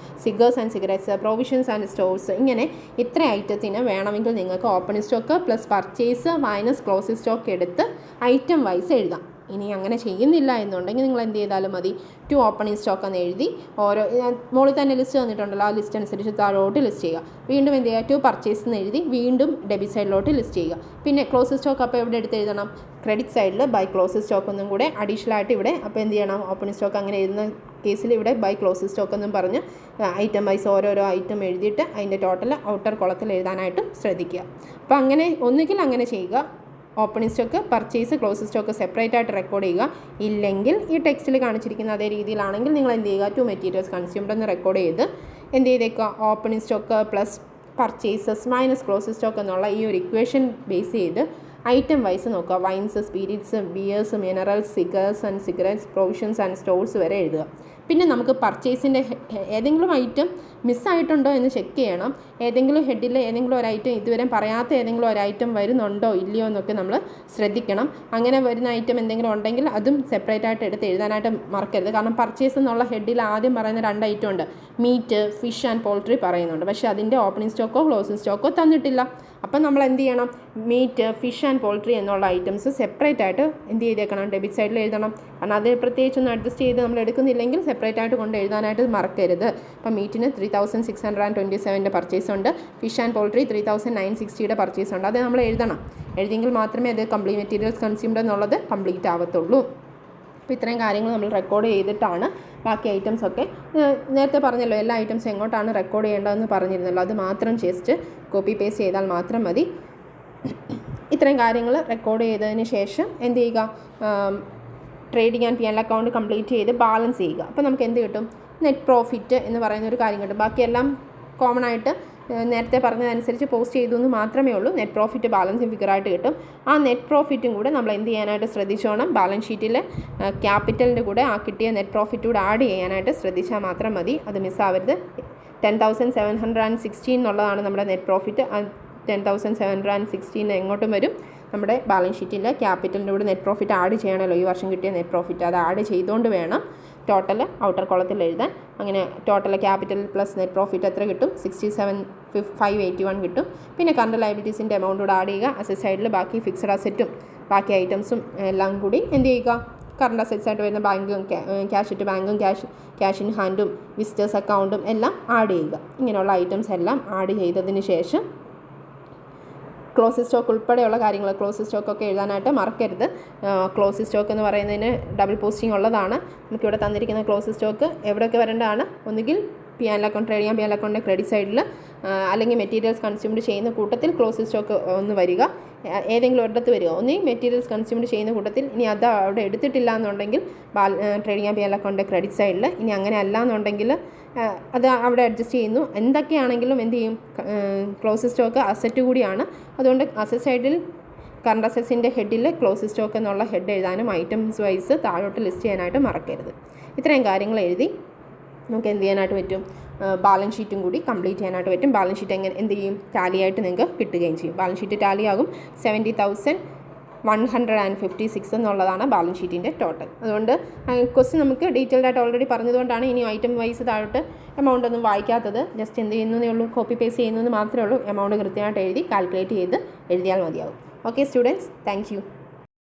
cigarettes, provisions and stores, ഇങ്ങനെ ഇത്ര ഐറ്റത്തിന് വേണമെങ്കിൽ നിങ്ങൾക്ക് opening stock plus purchase minus closing stock എടുത്ത് ഐറ്റം വൈസ് എഴുതാം. ഇനി അങ്ങനെ ചെയ്യുന്നില്ല എന്നുണ്ടെങ്കിൽ നിങ്ങൾ എന്ത് ചെയ്താലും മതി, 2 ഓപ്പണിംഗ് സ്റ്റോക്ക് എന്ന് എഴുതി ഓരോ മുകളിൽ തന്നെ ലിസ്റ്റ് തന്നിട്ടുണ്ടല്ലോ, ആ ലിസ്റ്റ് അനുസരിച്ച് താഴോട്ട് ലിസ്റ്റ് ചെയ്യുക. വീണ്ടും എന്ത് ചെയ്യുക, 2 പർച്ചേസ് എന്ന് എഴുതി വീണ്ടും ഡെബിറ്റ് സൈഡിലോട്ട് ലിസ്റ്റ് ചെയ്യുക. പിന്നെ ക്ലോസിംഗ് സ്റ്റോക്ക് അപ്പോൾ എവിടെ എടുത്ത് എഴുതണം? ക്രെഡിറ്റ് സൈഡിൽ ബൈ ക്ലോസിംഗ് സ്റ്റോക്ക് ഒന്നും കൂടെ അഡീഷണൽ ആയിട്ട് ഇവിടെ. അപ്പോൾ എന്ത് ചെയ്യണം? ഓപ്പണിംഗ് സ്റ്റോക്ക് അങ്ങനെ എഴുതുന്ന കേസിൽ ഇവിടെ ബൈ ക്ലോസിംഗ് സ്റ്റോക്ക് എന്നും പറഞ്ഞ് ഐറ്റം വൈസ് ഓരോരോ ഐറ്റം എഴുതിയിട്ട് അതിൻ്റെ ടോട്ടൽ ഔട്ടർ കോളത്തിൽ എഴുതാനായിട്ട് ശ്രദ്ധിക്കുക. അപ്പോൾ അങ്ങനെ ഒന്നുകിൽ അങ്ങനെ ചെയ്യുക, opening stock purchase closing stock separate ആയിട്ട് റെക്കോർഡ് ചെയ്യുക. ഇല്ലെങ്കിൽ ഈ ടെക്സ്റ്റിൽ കാണിച്ചിരിക്കുന്ന അതേ രീതിയിലാണെങ്കിൽ നിങ്ങൾ എന്ത് ചെയ്യുക, 2 മെറ്റീരിയൽസ് കൺസ്യൂംഡ് എന്ന് റെക്കോർഡ് ചെയ്ത് എന്ത് ചെയ്തേക്കുക, opening stock plus purchases minus closing stock എന്നുള്ള ഈ ഒരു ഇക്വേഷൻ ബേസ് ചെയ്ത് ഐറ്റം വൈസ് നോക്കുക. Wines, spirits, beers, minerals, cigars and cigarettes, provisions and stores വരെ എഴുതുക. പിന്നെ നമുക്ക് പർച്ചേസിൻ്റെ ഏതെങ്കിലും ഐറ്റം മിസ്സായിട്ടുണ്ടോ എന്ന് ചെക്ക് ചെയ്യണം. ഏതെങ്കിലും ഹെഡിൽ ഏതെങ്കിലും ഒരു ഐറ്റം ഇതുവരെ പറയാത്ത ഏതെങ്കിലും ഒരു ഐറ്റം വരുന്നുണ്ടോ ഇല്ലയോ എന്നൊക്കെ നമ്മൾ ശ്രദ്ധിക്കണം. അങ്ങനെ വരുന്ന ഐറ്റം എന്തെങ്കിലും ഉണ്ടെങ്കിൽ അതും സെപ്പറേറ്റ് ആയിട്ട് എടുത്ത് എഴുതാനായിട്ട് മറക്കരുത്. കാരണം പർച്ചേസ് എന്നുള്ള ഹെഡിൽ ആദ്യം പറയുന്ന 2 ഐറ്റം ഉണ്ട്, മീറ്റ്, ഫിഷ് ആൻഡ് പോൾട്രി പറയുന്നുണ്ട്. പക്ഷേ അതിൻ്റെ ഓപ്പണിംഗ് സ്റ്റോക്കോ ക്ലോസിംഗ് സ്റ്റോക്കോ തന്നിട്ടില്ല. അപ്പം നമ്മൾ എന്ത് ചെയ്യണം, മീറ്റ്, ഫിഷ് ആൻഡ് പോൾട്രി എന്നുള്ള ഐറ്റംസ് സെപ്പറേറ്റ് ആയിട്ട് എന്ത് ചെയ്തേക്കണം, ഡെബിറ്റ് സൈഡിൽ എഴുതണം. കാരണം അത് പ്രത്യേകിച്ചൊന്ന് അഡ്ജസ്റ്റ് ചെയ്ത് നമ്മൾ എടുക്കുന്നില്ലെങ്കിൽ സെപ്പറേറ്റ് ആയിട്ട് കൊണ്ട് എഴുതാനായിട്ട് മറക്കരുത്. അപ്പം മീറ്റിന് 3627 പർച്ചേസ് ഉണ്ട്, ഫിഷ് ആൻഡ് പോൾട്രി 3960 പർച്ചേസ് ഉണ്ട്. അത് നമ്മൾ എഴുതണം. എഴുതിയെങ്കിൽ മാത്രമേ അത് കംപ്ലീറ്റ് മെറ്റീരിയൽസ് കൺസ്യൂംഡ് എന്നുള്ളത് കംപ്ലീറ്റ് ആവത്തുള്ളൂ. അപ്പോൾ ഇത്രയും കാര്യങ്ങൾ നമ്മൾ റെക്കോർഡ് ചെയ്തിട്ടാണ് ബാക്കി ഐറ്റംസൊക്കെ, നേരത്തെ പറഞ്ഞല്ലോ എല്ലാ ഐറ്റംസും എങ്ങോട്ടാണ് റെക്കോർഡ് ചെയ്യേണ്ടതെന്ന് പറഞ്ഞിരുന്നല്ലോ, അത് മാത്രം ജസ്റ്റ് കോപ്പി പേസ്റ്റ് ചെയ്താൽ മാത്രം മതി. ഇത്രയും കാര്യങ്ങൾ റെക്കോർഡ് ചെയ്തതിന് ശേഷം എന്ത് ചെയ്യുക, trading and P&L account complete ചെയ്ത് ബാലൻസ് ചെയ്യുക. അപ്പോൾ നമുക്ക് എന്ത് കിട്ടും, നെറ്റ് പ്രോഫിറ്റ് എന്ന് പറയുന്ന ഒരു കാര്യം കിട്ടും. ബാക്കിയെല്ലാം കോമൺ ആയിട്ട് നേരത്തെ പറഞ്ഞതനുസരിച്ച് പോസ്റ്റ് ചെയ്തു എന്ന് മാത്രമേ ഉള്ളൂ. നെറ്റ് പ്രോഫിറ്റ് ബാലൻസ് ഫിഗറായിട്ട് കിട്ടും. ആ നെറ്റ് പ്രോഫിറ്റും കൂടെ നമ്മൾ എന്ത് ചെയ്യാനായിട്ട് ശ്രദ്ധിച്ചോണം, ബാലൻസ് ഷീറ്റിൽ ക്യാപിറ്റലിൻ്റെ കൂടെ ആ കിട്ടിയ നെറ്റ് പ്രോഫിറ്റ് കൂടെ ആഡ് ചെയ്യാനായിട്ട് ശ്രദ്ധിച്ചാൽ മാത്രം മതി. അത് മിസ്സാവരുത്. 10,716 എന്നുള്ളതാണ് നമ്മുടെ നെറ്റ് പ്രോഫിറ്റ്. 10,716 എങ്ങോട്ടും വരും, നമ്മുടെ ബാലൻസ് ഷീറ്റിൽ ക്യാപിറ്റലിൻ്റെ കൂടെ നെറ്റ് പ്രോഫിറ്റ് ആഡ് ചെയ്യണമല്ലോ. ഈ വർഷം കിട്ടിയ നെറ്റ് പ്രോഫിറ്റ് അത് ആഡ് ചെയ്തുകൊണ്ട് വേണം ടോട്ടൽ ഔട്ടർ കോളത്തിൽ എഴുതാൻ. അങ്ങനെ total capital plus net profit എത്ര കിട്ടും, 67,581 കിട്ടും. പിന്നെ കറണ്ട് ലയബിലിറ്റീസിൻ്റെ എമൗണ്ട് കൂടെ ആഡ് ചെയ്യുക. അസറ്റ് സൈഡിൽ ബാക്കി ഫിക്സഡ് അസറ്റും ബാക്കി ഐറ്റംസും എല്ലാം കൂടി എന്ത് ചെയ്യുക, കറണ്ട് അസറ്റ്സ് ആയിട്ട് വരുന്ന ബാങ്കും ക്യാഷ് ഇട്ട് ബാങ്കും ക്യാഷ് ഇൻ ഹാൻഡും വിസിറ്റേഴ്സ് അക്കൗണ്ടും എല്ലാം ആഡ് ചെയ്യുക. ഇങ്ങനെയുള്ള ഐറ്റംസ് എല്ലാം ആഡ് ചെയ്തതിന് ശേഷം ക്ലോസിംഗ് സ്റ്റോക്ക് ഉൾപ്പെടെയുള്ള കാര്യങ്ങൾ, ക്ലോസിംഗ് സ്റ്റോക്കൊക്കെ എഴുതാനായിട്ട് മറക്കരുത്. ക്ലോസിംഗ് സ്റ്റോക്ക് എന്ന് പറയുന്നതിന് ഡബിൾ പോസ്റ്റിംഗ് ഉള്ളതാണ്. നമുക്കിവിടെ തന്നിരിക്കുന്ന ക്ലോസിംഗ് സ്റ്റോക്ക് എവിടെയൊക്കെ വരേണ്ടതാണ്, ഒന്നുകിൽ P&L അക്കൗണ്ട്, ട്രേഡ് ചെയ്യാൻ P&L അക്കൗണ്ടിൻ്റെ ക്രെഡിറ്റ് സൈഡിൽ, അല്ലെങ്കിൽ മെറ്റീരിയൽസ് കൺസ്യൂംഡ് ചെയ്യുന്ന കൂട്ടത്തിൽ ക്ലോസിംഗ് സ്റ്റോക്ക് ഒന്ന് വരിക, ഏതെങ്കിലും ഒരിടത്ത് വരിക. ഒന്നീ മെറ്റീരിയൽസ് കൺസ്യൂംഡ് ചെയ്യുന്ന കൂട്ടത്തിൽ, ഇനി അത് അവിടെ എടുത്തിട്ടില്ല എന്നുണ്ടെങ്കിൽ ട്രേഡ് ചെയ്യാൻ P&L അക്കൗണ്ടിൻ്റെ ക്രെഡിറ്റ് സൈഡിൽ, ഇനി അങ്ങനെ അല്ല എന്നുണ്ടെങ്കിൽ അത് അവിടെ അഡ്ജസ്റ്റ് ചെയ്യുന്നു. എന്തൊക്കെയാണെങ്കിലും എന്ത് ചെയ്യും, ക്ലോസിംഗ് സ്റ്റോക്ക് അസറ്റ് കൂടിയാണ്. അതുകൊണ്ട് അസറ്റ് സൈഡിൽ കറണ്ട് അസറ്റ്സിൻ്റെ ഹെഡിൽ ക്ലോസിംഗ് സ്റ്റോക്ക് എന്നുള്ള ഹെഡ് എഴുതാനും ഐറ്റംസ് വൈസ് താഴോട്ട് ലിസ്റ്റ് ചെയ്യാനായിട്ട് മറക്കരുത്. ഇത്രയും കാര്യങ്ങൾ എഴുതി നമുക്ക് എന്ത് ചെയ്യാനായിട്ട് പറ്റും, ബാലൻസ് ഷീറ്റും കൂടി കംപ്ലീറ്റ് ചെയ്യാനായിട്ട് പറ്റും. ബാലൻസ് ഷീറ്റ് എന്ത് ചെയ്യും, ടാലിയായിട്ട് നിങ്ങൾക്ക് കിട്ടുകയും ചെയ്യും. Balance sheet ടാലിയാകും. 70,156 എന്നുള്ളതാണ് ബാലൻസ് ഷീറ്റിൻ്റെ ടോട്ടൽ. അതുകൊണ്ട് ക്വസ്റ്റ്യൻ നമുക്ക് ഡീറ്റെയിൽഡ് ആയിട്ട് ഓൾറെഡി പറഞ്ഞതുകൊണ്ടാണ് ഇനി ഐറ്റം വൈസ് താഴോട്ട് എമൗണ്ട് ഒന്നും വായിക്കാത്തത്. ജസ്റ്റ് എന്ത് ചെയ്യുന്നതേ ഉള്ളൂ, കോപ്പി പേസ്റ്റ് ചെയ്യുന്നതെന്ന് മാത്രമേ ഉള്ളൂ. എമൗണ്ട് കൃത്യമായിട്ട് എഴുതി കാൽക്കുലേറ്റ് ചെയ്ത് എഴുതിയാൽ മതിയാവും. Okay students, thank you.